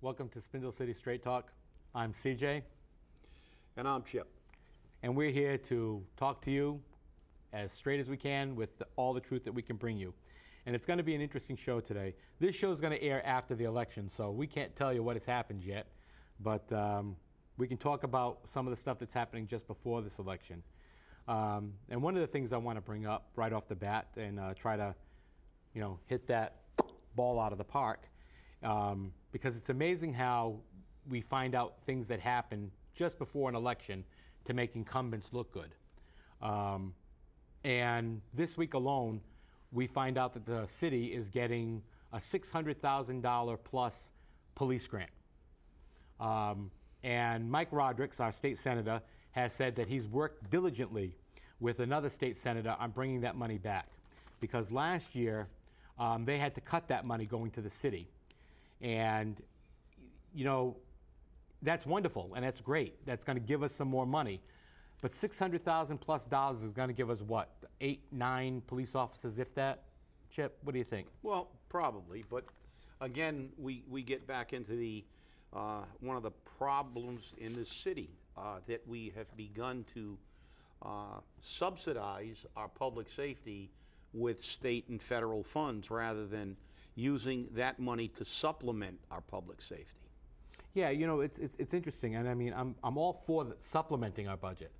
Welcome to Spindle City Straight Talk. I'm CJ. And I'm Chip. And we're here to talk to you as straight as we can with all the truth that we can bring you. And it's going to be an interesting show today. This show is going to air after the election, so we can't tell you what has happened yet. But we can talk about some of the stuff that's happening just before this election. And one of the things I want to bring up right off the bat and try to, hit that ball out of the park, because it's amazing how we find out things that happen just before an election to make incumbents look good. And this week alone, we find out that the city is getting a $600,000 plus police grant. And Mike Rodrigues, our state senator, has said that he's worked diligently with another state senator on bringing that money back. Because last year, they had to cut that money going to the city. And, that's wonderful and that's great. That's going to give us some more money. But $600,000 plus is going to give us what, 8, 9 police officers, if that? Chip, what do you think? Well, probably, but again, we get back into the one of the problems in this city that we have begun to subsidize our public safety with state and federal funds rather than using that money to supplement our public safety. Yeah, it's interesting, and I mean, I'm all for supplementing our budget.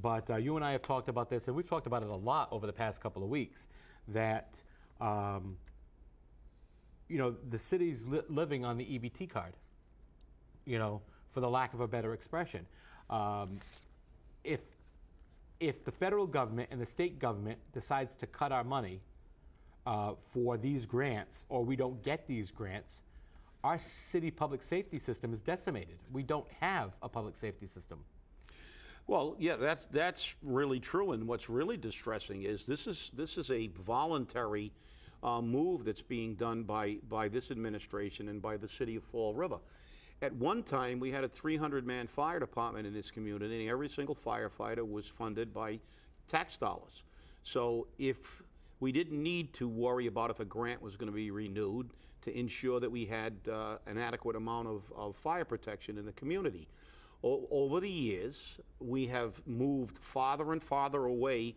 But you and I have talked about this, and we've talked about it a lot over the past couple of weeks, that, the city's living on the EBT card, for the lack of a better expression. If the federal government and the state government decides to cut our money for these grants, or we don't get these grants, our city public safety system is decimated. We don't have a public safety system. Well, yeah, that's really true. And what's really distressing is this is a voluntary move that's being done by this administration and by the city of Fall River. At one time, we had a 300-man fire department in this community, and every single firefighter was funded by tax dollars. So if we didn't need to worry about if a grant was going to be renewed to ensure that we had an adequate amount of fire protection in the community. Over the years, we have moved farther and farther away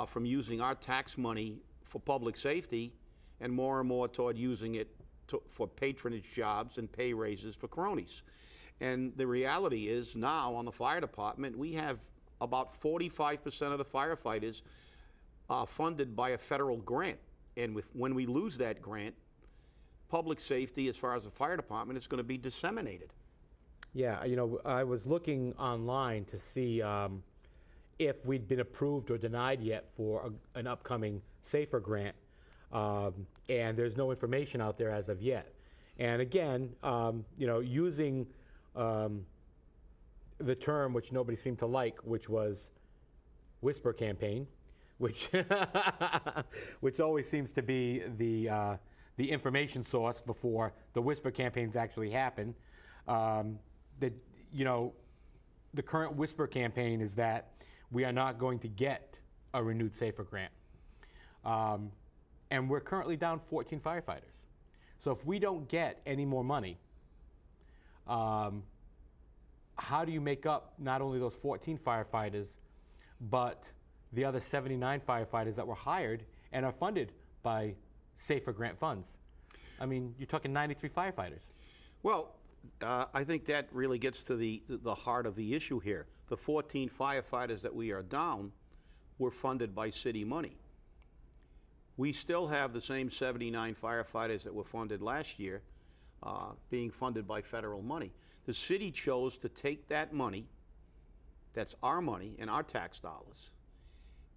from using our tax money for public safety and more toward using it for patronage jobs and pay raises for cronies. And the reality is now on the fire department, we have about 45% of the firefighters funded by a federal grant. And when we lose that grant, public safety, as far as the fire department, is going to be disseminated. Yeah, I was looking online to see if we'd been approved or denied yet for an upcoming SAFER grant, and there's no information out there as of yet. And again, using the term which nobody seemed to like, which was whisper campaign, which which always seems to be the information source before the whisper campaigns actually happen. The current whisper campaign is that we are not going to get a renewed SAFER grant. And we're currently down 14 firefighters. So if we don't get any more money, how do you make up not only those 14 firefighters, but the other 79 firefighters that were hired and are funded by SAFER grant funds? I mean, you're talking 93 firefighters. Well, I think that really gets to the heart of the issue here. The 14 firefighters that we are down were funded by city money. We still have the same 79 firefighters that were funded last year being funded by federal money. The city chose to take that money, that's our money and our tax dollars,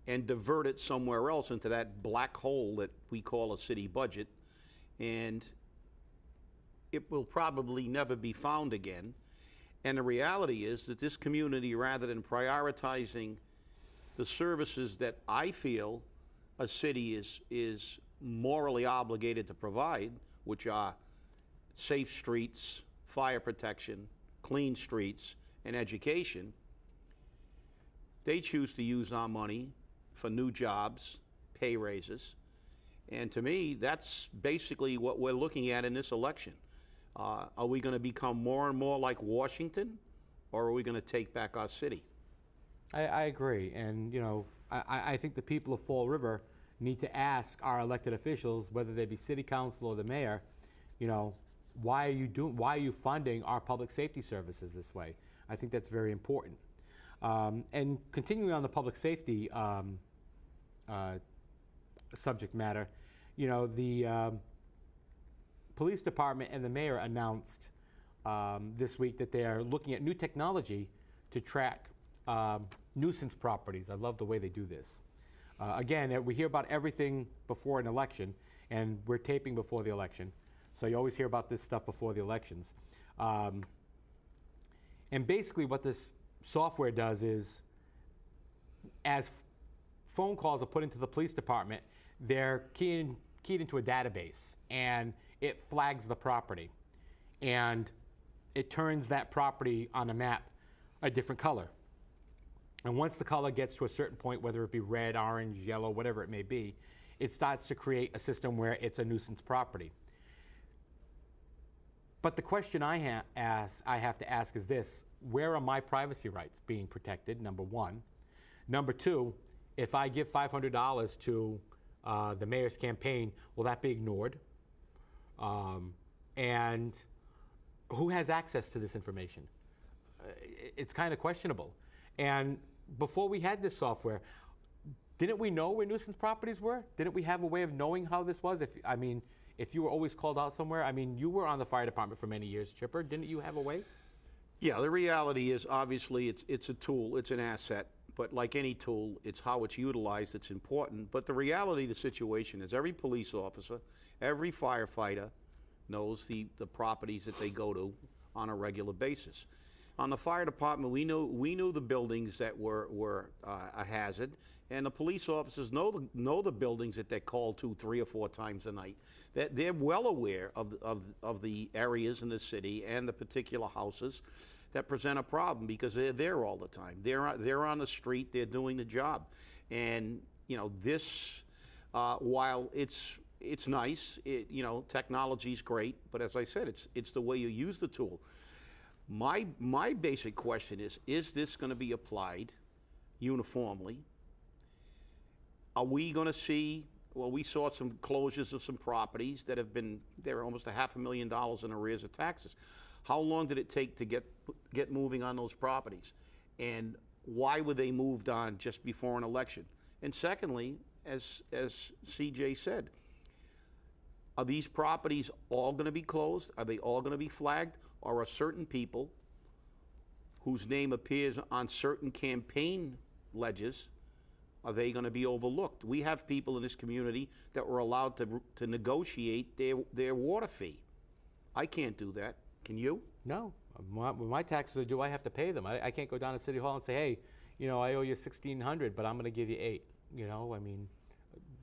and divert it somewhere else into that black hole that we call a city budget, and it will probably never be found again. And the reality is that this community, rather than prioritizing the services that I feel a city is morally obligated to provide, which are safe streets, fire protection, clean streets, and education, they choose to use our money for new jobs, pay raises. And to me, that's basically what we're looking at in this election. Are we going to become more and more like Washington, or are we going to take back our city? I agree, and I think the people of Fall River need to ask our elected officials, whether they be city council or the mayor, why are you funding our public safety services this way? I think that's very important. And continuing on the public safety subject matter, the police department and the mayor announced this week that they are looking at new technology to track nuisance properties. I love the way they do this. Again, we hear about everything before an election, and we're taping before the election. So you always hear about this stuff before the elections. And basically what this software does is, as phone calls are put into the police department, they're keyed into a database, and it flags the property. And it turns that property on a map a different color. And once the color gets to a certain point, whether it be red, orange, yellow, whatever it may be, it starts to create a system where it's a nuisance property. But the question I have to ask is this: where are my privacy rights being protected, number one? Number two, if I give $500 to the mayor's campaign, will that be ignored? And who has access to this information? It's kind of questionable. And before we had this software, didn't we know where nuisance properties were? Didn't we have a way of knowing how this was? If you were always called out somewhere, you were on the fire department for many years, Chipper. Didn't you have a way? Yeah, the reality is, obviously, it's a tool, it's an asset, but like any tool, it's how it's utilized that's important. But the reality of the situation is every police officer, every firefighter knows the properties that they go to on a regular basis. On the fire department, we knew the buildings that were a hazard, and the police officers know the buildings that they're called to 3 or 4 times a night. They're well aware of the areas in the city and the particular houses that present a problem, because they're there all the time. They're on the street. They're doing the job, and this while it's nice, technology's great, but as I said, it's the way you use the tool. My basic question is this going to be applied uniformly? Are we going to see, well, we saw some closures of some properties that have been, they're almost $500,000 in arrears of taxes. How long did it take to get moving on those properties? And why were they moved on just before an election? And secondly, as CJ said, are these properties all going to be closed? Are they all going to be flagged? Or are certain people whose name appears on certain campaign ledgers, are they going to be overlooked? We have people in this community that were allowed to negotiate their water fee. I can't do that. Can you? No. When my taxes are due, I have to pay them. I can't go down to City Hall and say, hey, I owe you $1,600, but I'm going to give you $8.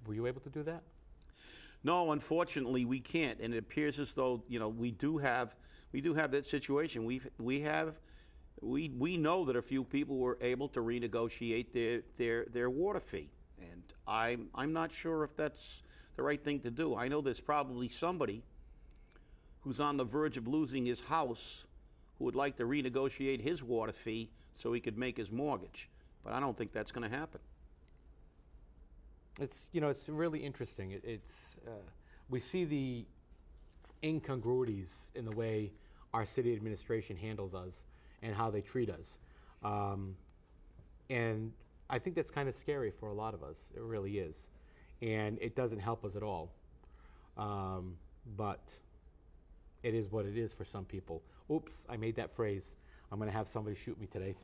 Were you able to do that? No, unfortunately, we can't. And it appears as though we do have that situation. We know that a few people were able to renegotiate their water fee, and I'm not sure if that's the right thing to do. I know there's probably somebody who's on the verge of losing his house who would like to renegotiate his water fee so he could make his mortgage, but I don't think that's going to happen. It's it's really interesting. We see the incongruities in the way our city administration handles us and how they treat us, and I think that's kind of scary for a lot of us. It really is, and it doesn't help us at all. But it is what it is for some people. Oops, I made that phrase. I'm going to have somebody shoot me today.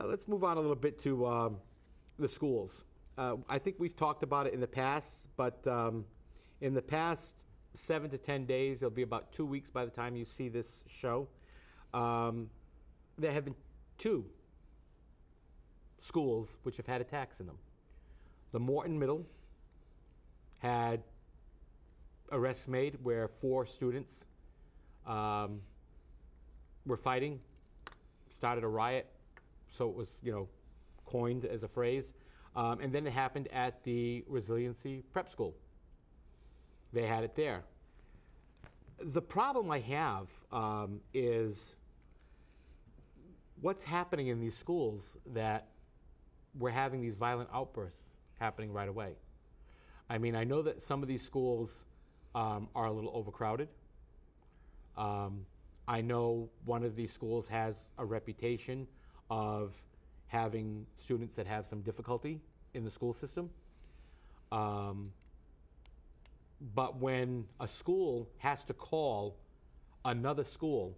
Let's move on a little bit to the schools. I think we've talked about it in the past, but in the past 7 to 10 days, it'll be about 2 weeks by the time you see this show, there have been 2 schools which have had attacks in them. The Morton Middle had arrests made where 4 students were fighting, started a riot, so it was, coined as a phrase. And then it happened at the Resiliency Prep School. They had it there. The problem I have is what's happening in these schools that we're having these violent outbursts happening right away. I mean, I know that some of these schools are a little overcrowded. I know one of these schools has a reputation of having students that have some difficulty in the school system. But when a school has to call another school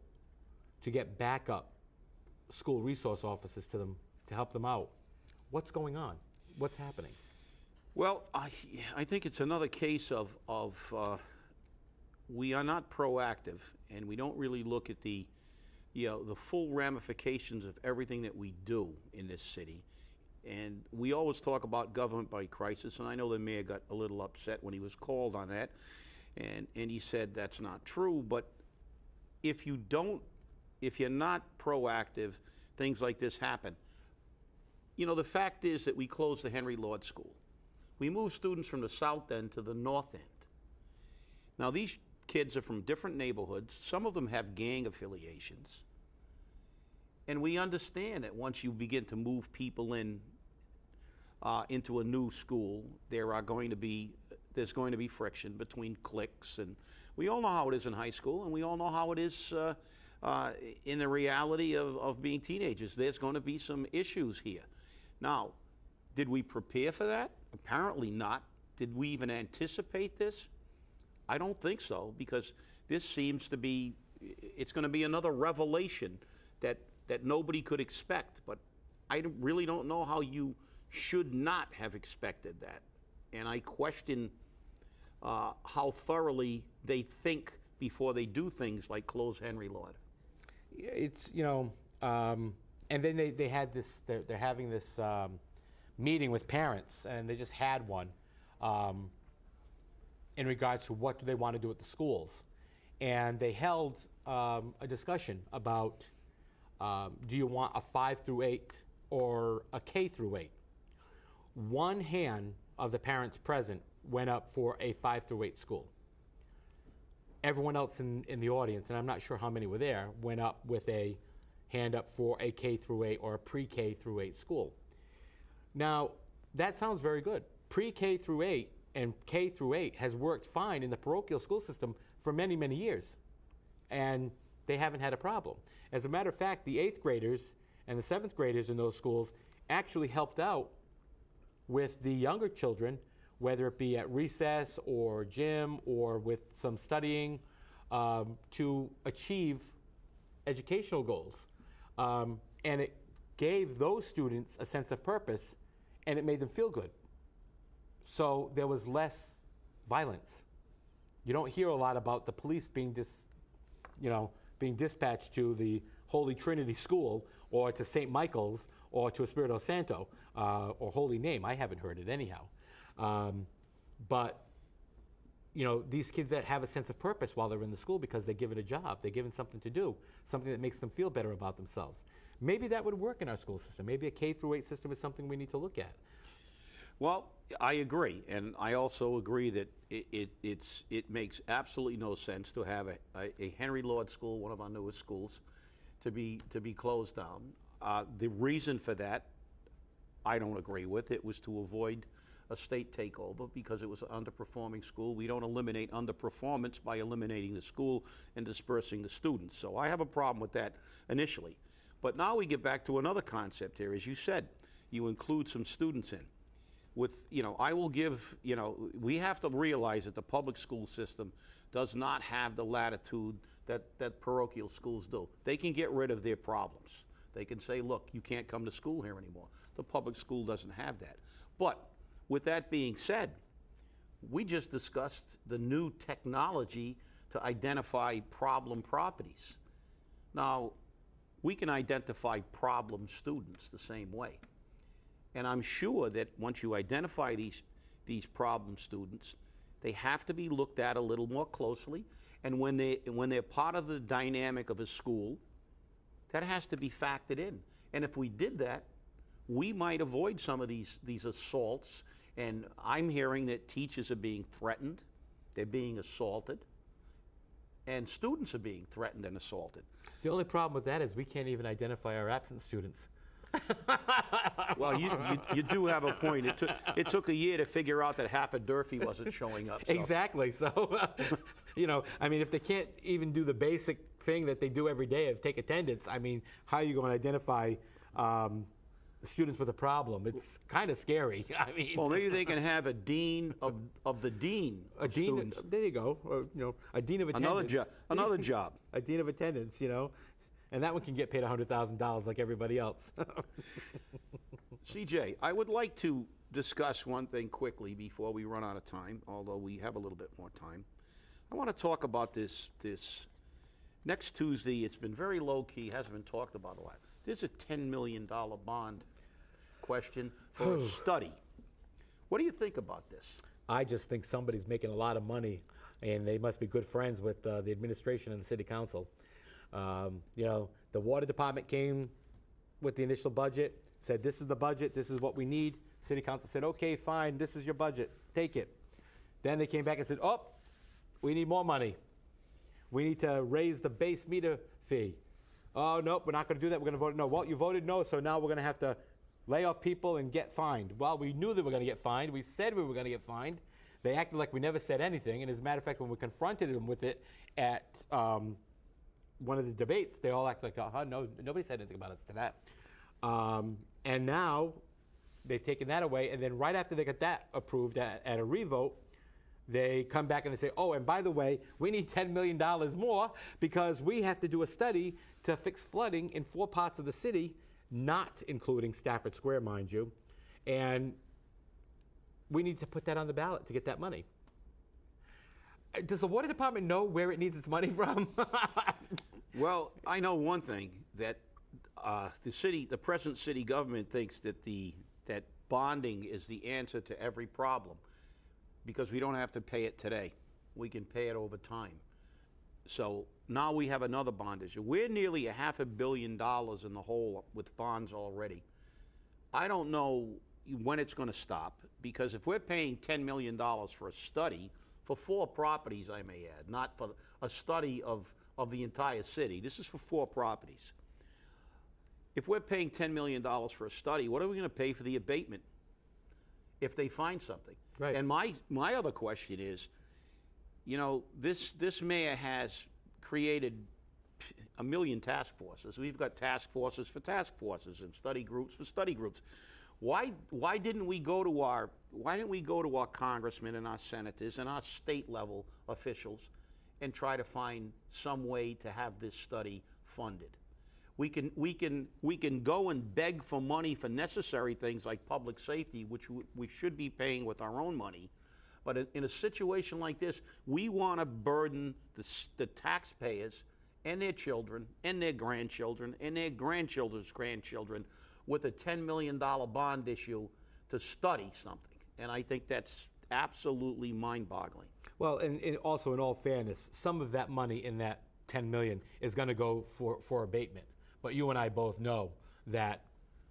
to get backup school resource officers to them to help them out, what's going on? What's happening? Well, I think it's another case of we are not proactive, and we don't really look at the full ramifications of everything that we do in this city. And we always talk about government by crisis, and I know the mayor got a little upset when he was called on that, and he said that's not true. But if you're not proactive, things like this happen. The fact is that we closed the Henry Lord School. We moved students from the south end to the north end. Now, these kids are from different neighborhoods. Some of them have gang affiliations. And we understand that once you begin to move people into a new school, there's going to be friction between cliques, and we all know how it is in high school, and we all know how it is in the reality of being teenagers. There's going to be some issues here. Now, did we prepare for that? Apparently not. Did we even anticipate this? I don't think so, because this seems to be, it's going to be another revelation that nobody could expect. But I really don't know how you should not have expected that. And I question how thoroughly they think before they do things like close Henry Lord. It's, and then they had this, they're having this meeting with parents, and they just had one in regards to what do they want to do at the schools. And they held a discussion about do you want a 5 through 8 or a K through 8? One hand of the parents present went up for a 5 through 8 school. Everyone else in the audience, and I'm not sure how many were there, went up with a hand up for a K through 8 or a pre-K through 8 school. Now, that sounds very good. Pre-K through 8 and K through 8 has worked fine in the parochial school system for many, many years. And they haven't had a problem. As a matter of fact, the 8th graders and the 7th graders in those schools actually helped out with the younger children, whether it be at recess or gym or with some studying, to achieve educational goals. And it gave those students a sense of purpose, and it made them feel good. So there was less violence. You don't hear a lot about the police being dispatched to the Holy Trinity School or to St. Michael's or to Espirito Santo or Holy Name. I haven't heard it anyhow. But these kids that have a sense of purpose while they're in the school because they're given a job, they're given something to do, something that makes them feel better about themselves. Maybe that would work in our school system. Maybe a K through 8 system is something we need to look at. Well, I agree, and I also agree that it makes absolutely no sense to have a Henry Lord School, one of our newest schools, to be closed down. The reason for that, I don't agree with. It was to avoid a state takeover because it was an underperforming school. We don't eliminate underperformance by eliminating the school and dispersing the students. So I have a problem with that initially. But now we get back to another concept here. As you said, you include some students in. I will give, we have to realize that the public school system does not have the latitude that parochial schools do. They can get rid of their problems. They can say, look, you can't come to school here anymore. The public school doesn't have that. But with that being said, we just discussed the new technology to identify problem properties. Now, we can identify problem students the same way. And I'm sure that once you identify these problem students, they have to be looked at a little more closely. And when they're part of the dynamic of a school, that has to be factored in. And if we did that, we might avoid some of these assaults. And I'm hearing that teachers are being threatened they're being assaulted, and students are being threatened and assaulted. The only problem with that is we can't even identify our absent students. Well, you do have a point. It took a year to figure out that half of Durfee wasn't showing up. So. Exactly. So, I mean, if they can't even do the basic thing that they do every day of take attendance, I mean, how are you going to identify students with a problem? It's kind of scary. I mean, well, maybe they can have a dean of the dean of students. There you go. Or, a dean of attendance. Another job. A dean of attendance, and that one can get paid $100,000 like everybody else. CJ, I would like to discuss one thing quickly before we run out of time, although we have a little bit more time. I want to talk about this next Tuesday. It's been very low-key, hasn't been talked about a lot. There's a $10 million bond question for a study. What do you think about this? I just think somebody's making a lot of money, and they must be good friends with the administration and the city council. The water department came with the initial budget, said this is the budget, this is what we need. City council said, okay, fine, this is your budget, take it. Then they came back and said, oh, we need more money. We need to raise the base meter fee. Oh, nope, we're not going to do that, we're going to vote no. Well, you voted no, so now we're going to have to lay off people and get fined. Well, we knew that we were going to get fined. We said we were going to get fined. They acted like we never said anything, and as a matter of fact, when we confronted them with it at one of the debates, they all act like, no, nobody said anything about us to that. And now they've taken that away, and then right after they got that approved at a revote, they come back and they say, oh, and by the way, we need $10 million more because we have to do a study to fix flooding in 4 parts of the city, not including Stafford Square, mind you, and we need to put that on the ballot to get that money. Does the water department know where it needs its money from? Well, I know one thing, that the present city government thinks that that bonding is the answer to every problem because we don't have to pay it today. We can pay it over time. So now we have another bond issue. We're nearly $500 million in the hole with bonds already. I don't know when it's going to stop because if we're paying $10 million for a study, for 4 properties, I may add, not for a study of the entire city. This is for 4 properties. If we're paying $10 million for a study, what are we going to pay for the abatement if they find something? Right. And my other question is, this mayor has created a million task forces. We've got task forces for task forces and study groups for study groups. Why didn't we go to our congressmen and our senators and our state level officials and try to find some way to have this study funded? We can go and beg for money for necessary things like public safety, which we should be paying with our own money. But in a situation like this, we want to burden the taxpayers and their children and their grandchildren and their grandchildren's grandchildren with a $10 million bond issue to study something. And I think that's absolutely mind-boggling. Well, and also in all fairness, some of that money in that $10 million is going to go for abatement. But you and I both know that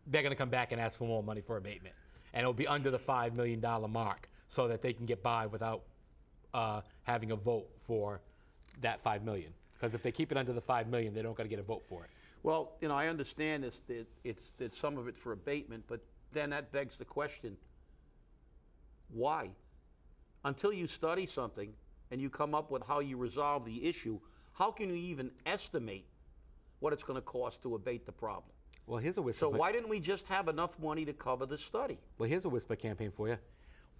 they're going to come back and ask for more money for abatement. And it'll be under the $5 million mark so that they can get by without having a vote for that $5 million. Because if they keep it under the $5 million, they don't got to get a vote for it. Well, I understand that some of it's for abatement, but then that begs the question, why? Until you study something and you come up with how you resolve the issue, how can you even estimate what it's going to cost to abate the problem? Well, here's a whisper. So why didn't we just have enough money to cover the study? Well, here's a whisper campaign for you.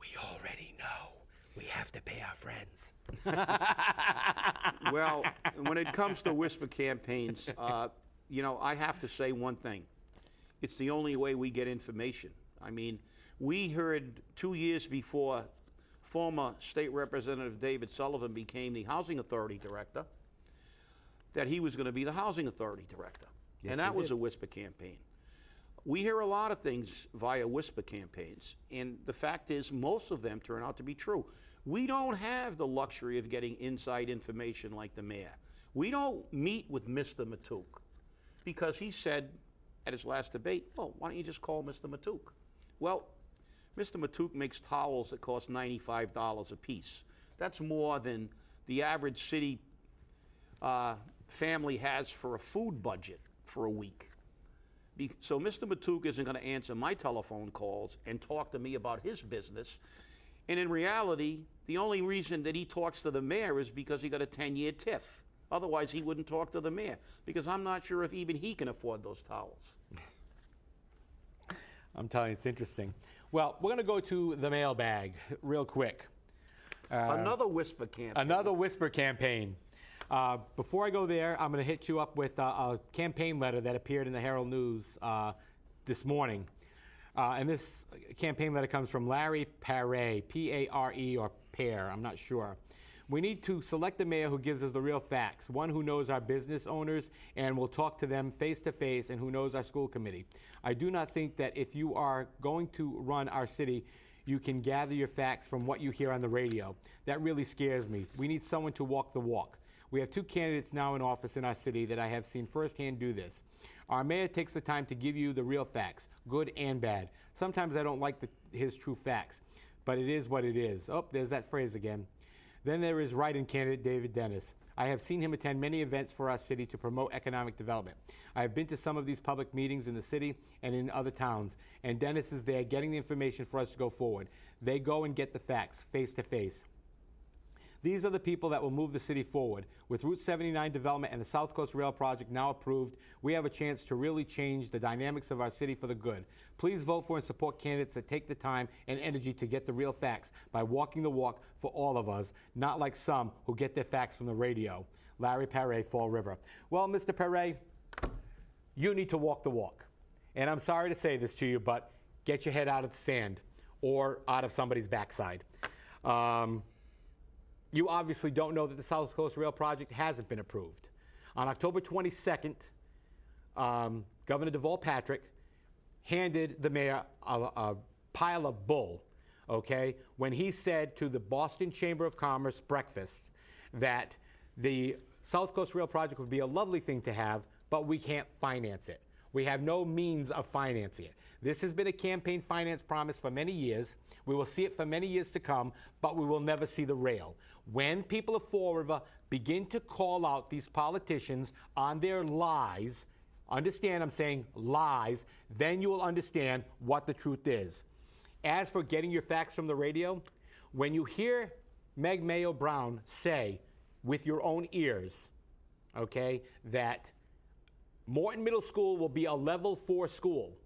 We already know. We have to pay our friends. Well, when it comes to whisper campaigns, I have to say one thing. It's the only way we get information. I mean, we heard 2 years before former State Representative David Sullivan became the Housing Authority Director that he was going to be the Housing Authority Director. Yes, and that was a whisper campaign. We hear a lot of things via whisper campaigns, and the fact is most of them turn out to be true. We don't have the luxury of getting inside information like the mayor. We don't meet with Mr. Matuk because he said at his last debate, oh, why don't you just call Mr. Matuk? Well, Mr. Matuk makes towels that cost $95 a piece. That's more than the average city family has for a food budget for a week. So Mr. Matuk isn't going to answer my telephone calls and talk to me about his business. And in reality, the only reason that he talks to the mayor is because he got a 10-year TIF. Otherwise, he wouldn't talk to the mayor, because I'm not sure if even he can afford those towels. I'm telling you, it's interesting. Well, we're going to go to the mailbag real quick. Another whisper campaign. Another whisper campaign. Before I go there, I'm going to hit you up with a campaign letter that appeared in the Herald News this morning. And this campaign letter comes from Larry Pare, P-A-R-E or Pear, I'm not sure. We need to select a mayor who gives us the real facts, one who knows our business owners and will talk to them face to face, and who knows our school committee. I do not think that if you are going to run our city, you can gather your facts from what you hear on the radio. That really scares me. We need someone to walk the walk. We have two candidates now in office in our city that I have seen firsthand do this. Our mayor takes the time to give you the real facts, good and bad. Sometimes I don't like his true facts, but it is what it is. Oh, there's that phrase again. Then there is write-in candidate David Dennis. I have seen him attend many events for our city to promote economic development. I have been to some of these public meetings in the city and in other towns, and Dennis is there getting the information for us to go forward. They go and get the facts face to face. These are the people that will move the city forward. With Route 79 development and the South Coast Rail project now approved, we have a chance to really change the dynamics of our city for the good. Please vote for and support candidates that take the time and energy to get the real facts by walking the walk for all of us, not like some who get their facts from the radio. Larry Pare, Fall River. Well, Mr. Pare, you need to walk the walk. And I'm sorry to say this to you, but get your head out of the sand or out of somebody's backside. You obviously don't know that the South Coast Rail project hasn't been approved. On October 22nd, Governor Deval Patrick handed the mayor a pile of bull, okay, when he said to the Boston Chamber of Commerce breakfast that the South Coast Rail project would be a lovely thing to have, but we can't finance it. We have no means of financing it. This has been a campaign finance promise for many years. We will see it for many years to come, but we will never see the rail. When people of Fall River begin to call out these politicians on their lies, understand I'm saying lies, then you will understand what the truth is. As for getting your facts from the radio, when you hear Meg Mayo Brown say with your own ears, okay, that Morton Middle School will be a level 4 school,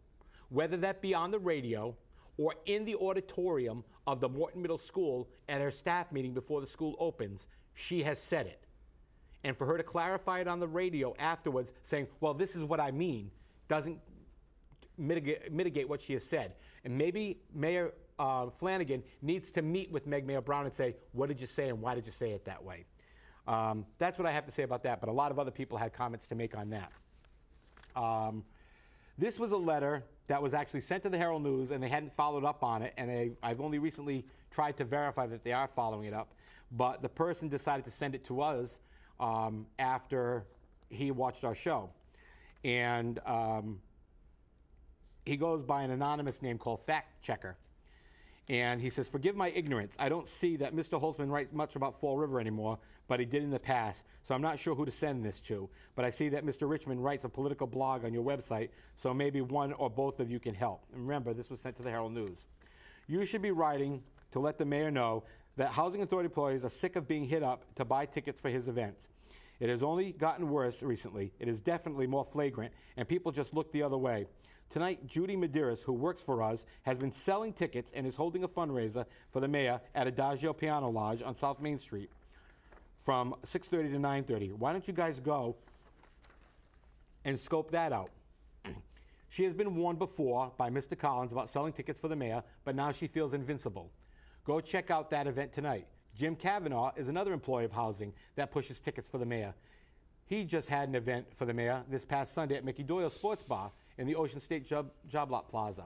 whether that be on the radio or in the auditorium of the Morton Middle School at her staff meeting before the school opens, she has said it. And for her to clarify it on the radio afterwards, saying, well, this is what I mean, doesn't mitigate what she has said. And maybe Mayor Flanagan needs to meet with Meg Mayo Brown and say, what did you say and why did you say it that way? That's what I have to say about that, but a lot of other people had comments to make on that. This was a letter that was actually sent to the Herald News, and they hadn't followed up on it, and I've only recently tried to verify that they are following it up, but the person decided to send it to us after he watched our show. And he goes by an anonymous name called Fact Checker. And he says, forgive my ignorance. I don't see that Mr. Holtzman writes much about Fall River anymore, but he did in the past, so I'm not sure who to send this to. But I see that Mr. Richmond writes a political blog on your website, so maybe one or both of you can help. And remember, this was sent to the Herald News. You should be writing to let the mayor know that Housing Authority employees are sick of being hit up to buy tickets for his events. It has only gotten worse recently. It is definitely more flagrant, and people just look the other way. Tonight, Judy Medeiros, who works for us, has been selling tickets and is holding a fundraiser for the mayor at Adagio Piano Lodge on South Main Street from 6:30 to 9:30. Why don't you guys go and scope that out? She has been warned before by Mr. Collins about selling tickets for the mayor, but now she feels invincible. Go check out that event tonight. Jim Kavanaugh is another employee of housing that pushes tickets for the mayor. He just had an event for the mayor this past Sunday at Mickey Doyle Sports Bar in the Ocean State Job Lot Plaza.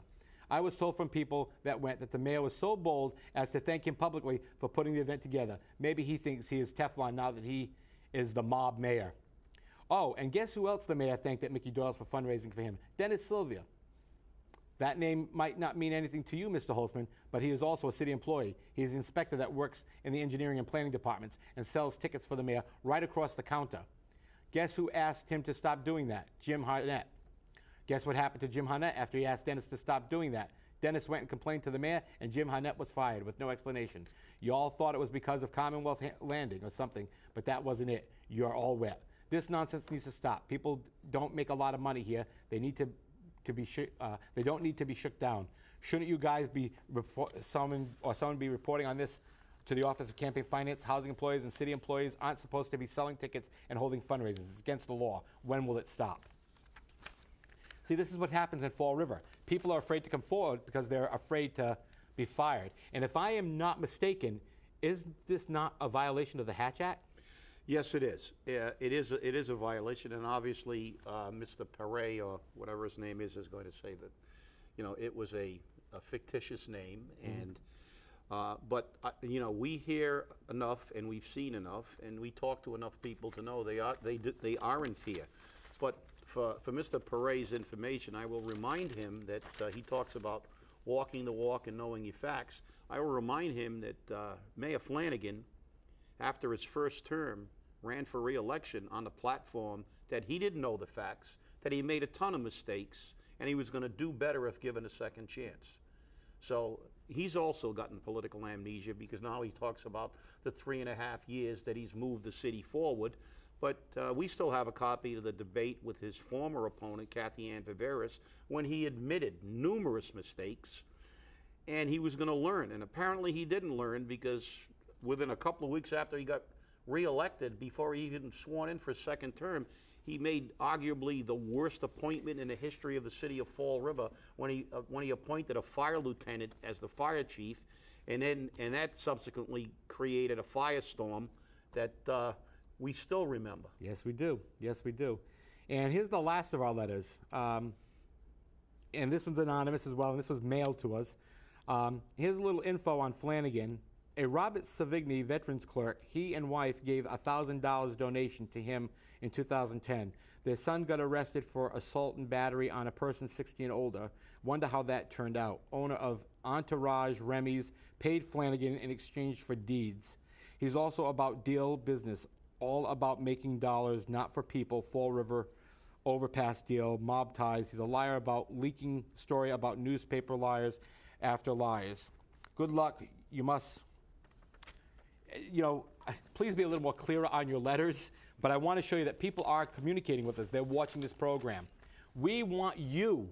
I was told from people that went that the mayor was so bold as to thank him publicly for putting the event together. Maybe he thinks he is Teflon now that he is the mob mayor. Oh, and guess who else the mayor thanked at Mickey Doyle's for fundraising for him? Dennis Sylvia. That name might not mean anything to you, Mr. Holtzman, but he is also a city employee. He's the inspector that works in the engineering and planning departments and sells tickets for the mayor right across the counter. Guess who asked him to stop doing that? Jim Harnett. Guess what happened to Jim Harnett after he asked Dennis to stop doing that? Dennis went and complained to the mayor, and Jim Harnett was fired with no explanation. You all thought it was because of Commonwealth Landing or something, but that wasn't it. You're all wet. This nonsense needs to stop. People don't make a lot of money here. They need to be they don't need to be shook down. Shouldn't you guys be someone be reporting on this to the Office of Campaign Finance? Housing employees and city employees aren't supposed to be selling tickets and holding fundraisers. It's against the law. When will it stop? See, this is what happens in Fall River. People are afraid to come forward because they're afraid to be fired. And if I am not mistaken, is this not a violation of the Hatch Act? Yes, it is. It is a violation, and obviously, Mr. Perret, or whatever his name is going to say that, it was a fictitious name, and but we hear enough, and we've seen enough, and we talk to enough people to know they are in fear. But for Mr. Perret's information, I will remind him that he talks about walking the walk and knowing your facts. I will remind him that Mayor Flanagan, after his first term, ran for re-election on the platform that he didn't know the facts, that he made a ton of mistakes, and he was going to do better if given a second chance. So he's also gotten political amnesia because now he talks about the 3.5 years that he's moved the city forward. But we still have a copy of the debate with his former opponent, Kathy Ann Viveris, when he admitted numerous mistakes, and he was going to learn. And apparently he didn't learn, because within a couple of weeks after he got re-elected, before he even sworn in for a second term, he made arguably the worst appointment in the history of the city of Fall River when he appointed a fire lieutenant as the fire chief, and that subsequently created a firestorm that we still remember. Yes, we do. Yes, we do. And here's the last of our letters. And this one's anonymous as well, and this was mailed to us. Here's a little info on Flanagan. A Robert Savigny veterans clerk, he and wife gave a $1,000 donation to him in 2010. Their son got arrested for assault and battery on a person 60 and older. Wonder how that turned out. Owner of Entourage Remy's paid Flanagan in exchange for deeds. He's also about deal business, all about making dollars, not for people. Fall River overpass deal, mob ties. He's a liar about leaking story about newspaper liars after liars. Good luck. You must, please be a little more clearer on your letters, but I want to show you that people are communicating with us. They're watching this program. We want you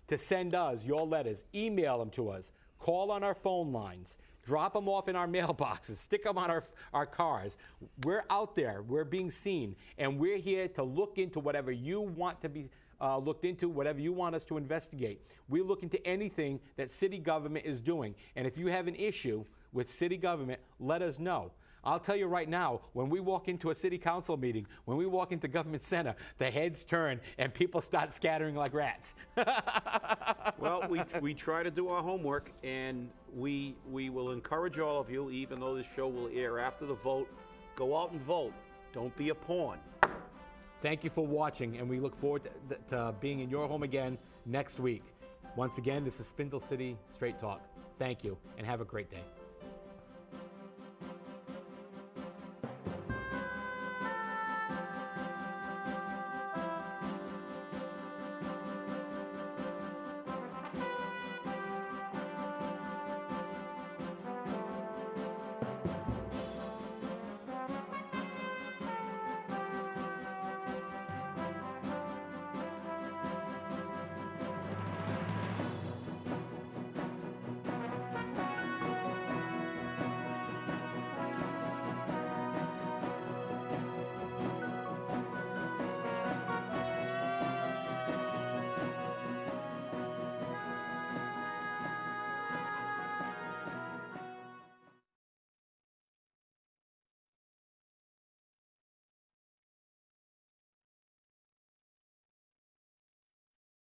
to send us your letters. Email them to us. Call on our phone lines. Drop them off in our mailboxes. Stick them on our cars. We're out there. We're being seen. And we're here to look into whatever you want to be looked into, whatever you want us to investigate. We look into anything that city government is doing. And if you have an issue with city government, let us know. I'll tell you right now, when we walk into a city council meeting, when we walk into government center, the heads turn and people start scattering like rats. Well, we try to do our homework, and we will encourage all of you, even though this show will air after the vote, go out and vote. Don't be a pawn. Thank you for watching, and we look forward to being in your home again next week. Once again, this is Spindle City Straight Talk. Thank you, and have a great day.